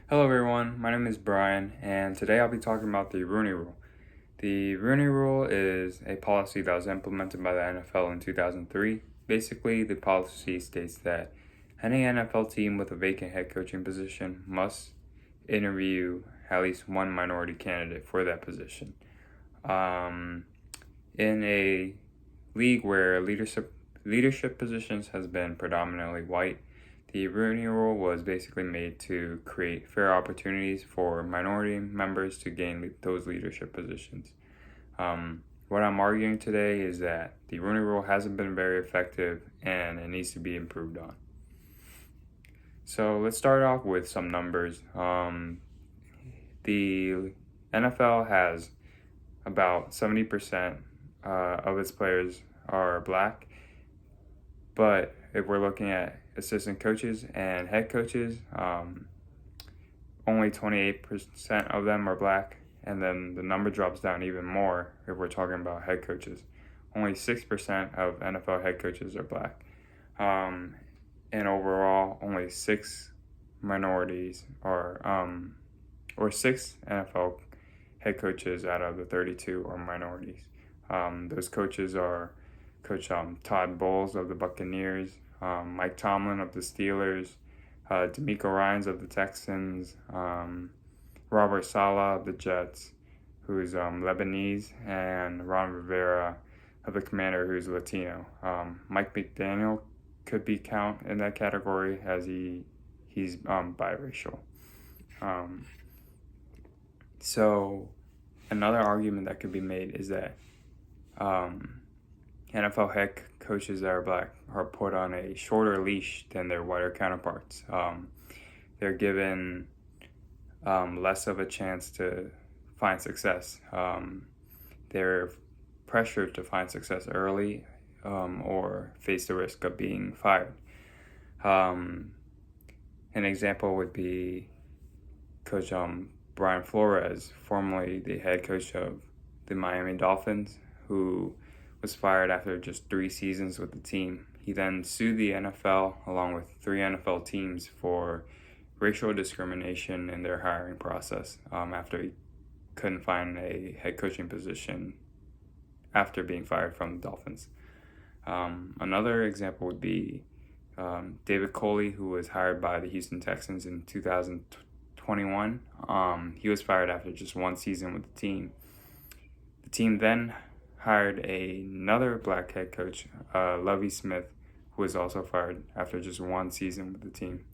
Hello everyone, my name is Brian, and today I'll be talking about the Rooney Rule. The Rooney Rule is a policy that was implemented by the NFL in 2003. Basically, the policy states that any NFL team with a vacant head coaching position must interview at least one minority candidate for that position. In a league where leadership positions has been predominantly white, the Rooney Rule was basically made to create fair opportunities for minority members to gain those leadership positions. What I'm arguing today is that the Rooney Rule hasn't been very effective and it needs to be improved on. So let's start off with some numbers. The NFL has about 70% of its players are black, but if we're looking at assistant coaches and head coaches, only 28% of them are black, and then the number drops down even more if we're talking about head coaches. Only 6% of NFL head coaches are black. And overall, only 6 minorities or 6 NFL head coaches out of the 32 are minorities. Those coaches are Coach Todd Bowles of the Buccaneers, Mike Tomlin of the Steelers, D'Amico Ryans of the Texans, Robert Saleh of the Jets, who's Lebanese, and Ron Rivera of the Commander, who's Latino. Mike McDaniel could be count in that category as he's biracial. So another argument that could be made is that NFL head coaches that are black are put on a shorter leash than their whiter counterparts. They're given less of a chance to find success. They're pressured to find success early or face the risk of being fired. An example would be Coach Brian Flores, formerly the head coach of the Miami Dolphins, who was fired after just 3 seasons with the team. He then sued the NFL along with 3 NFL teams for racial discrimination in their hiring process after he couldn't find a head coaching position after being fired from the Dolphins. Another example would be David Coley, who was hired by the Houston Texans in 2021. He was fired after just 1 season with the team. The team then hired another black head coach, Lovie Smith, who was also fired after just 1 season with the team.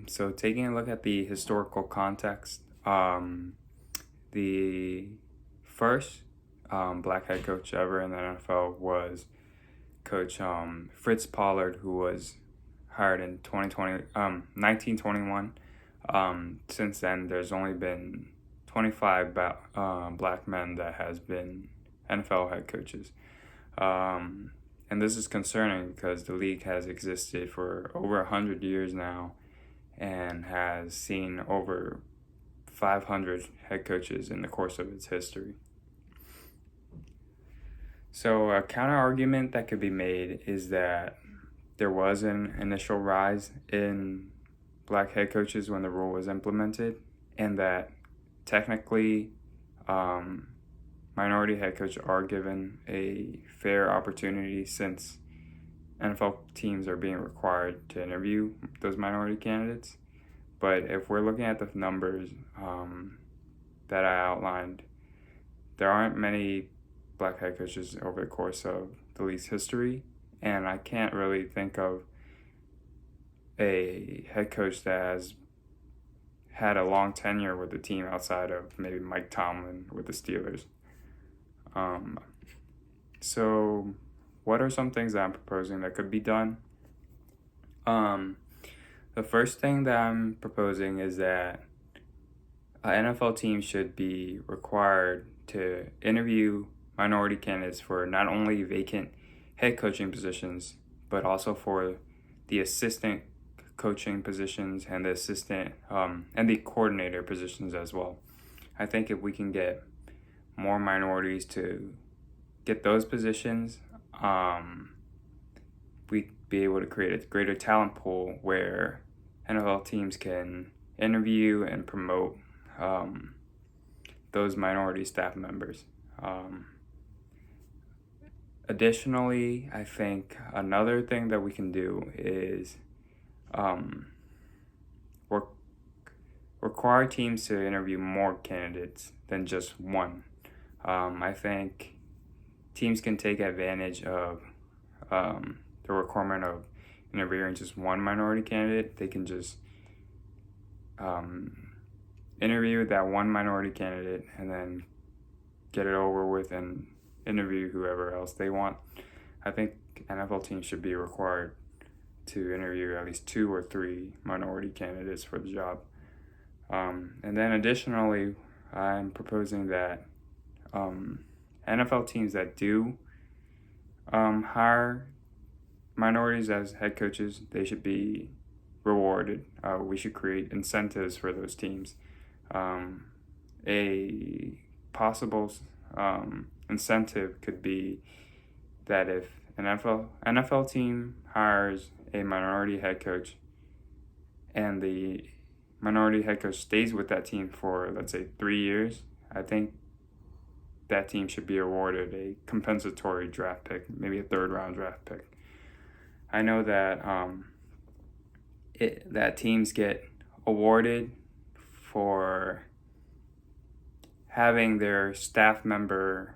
So taking a look at the historical context, the first black head coach ever in the NFL was Coach Fritz Pollard, who was hired in 1921. Since then, there's only been 25 black men that has been NFL head coaches. And this is concerning because the league has existed for over 100 years now and has seen over 500 head coaches in the course of its history. So a counter argument that could be made is that there was an initial rise in black head coaches when the rule was implemented, and that technically minority head coaches are given a fair opportunity since NFL teams are being required to interview those minority candidates. But if we're looking at the numbers that I outlined, there aren't many black head coaches over the course of the league's history, and I can't really think of a head coach that has had a long tenure with the team outside of maybe Mike Tomlin with the Steelers. So what are some things that I'm proposing that could be done? The first thing that I'm proposing is that an NFL team should be required to interview minority candidates for not only vacant head coaching positions, but also for the assistant coaching positions and the assistant and the coordinator positions as well. I think if we can get more minorities to get those positions, we'd be able to create a greater talent pool where NFL teams can interview and promote those minority staff members. Additionally, I think another thing that we can do is require teams to interview more candidates than just one. I think teams can take advantage of the requirement of interviewing just one minority candidate. They can just interview that one minority candidate and then get it over with and interview whoever else they want. I think NFL teams should be required to interview at least 2 or 3 minority candidates for the job. And then additionally, I'm proposing that NFL teams that do hire minorities as head coaches, they should be rewarded. We should create incentives for those teams. A possible incentive could be that if an NFL team hires a minority head coach and the minority head coach stays with that team for, let's say, 3 years, I think that team should be awarded a compensatory draft pick, maybe a 3rd-round draft pick. I know that that teams get awarded for having their staff member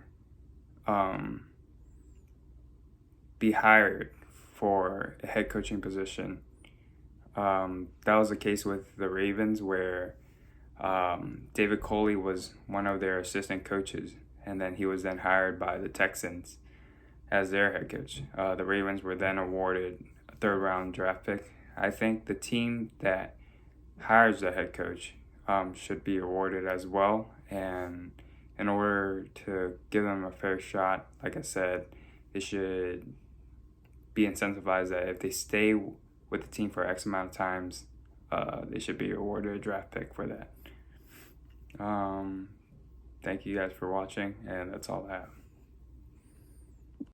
be hired for a head coaching position. That was the case with the Ravens, where David Coley was one of their assistant coaches, and then he was then hired by the Texans as their head coach. The Ravens were then awarded a 3rd-round draft pick. I think the team that hires the head coach should be awarded as well. And in order to give them a fair shot, like I said, they should be incentivized that if they stay with the team for X amount of times, they should be awarded a draft pick for that. Thank you guys for watching, and that's all I have.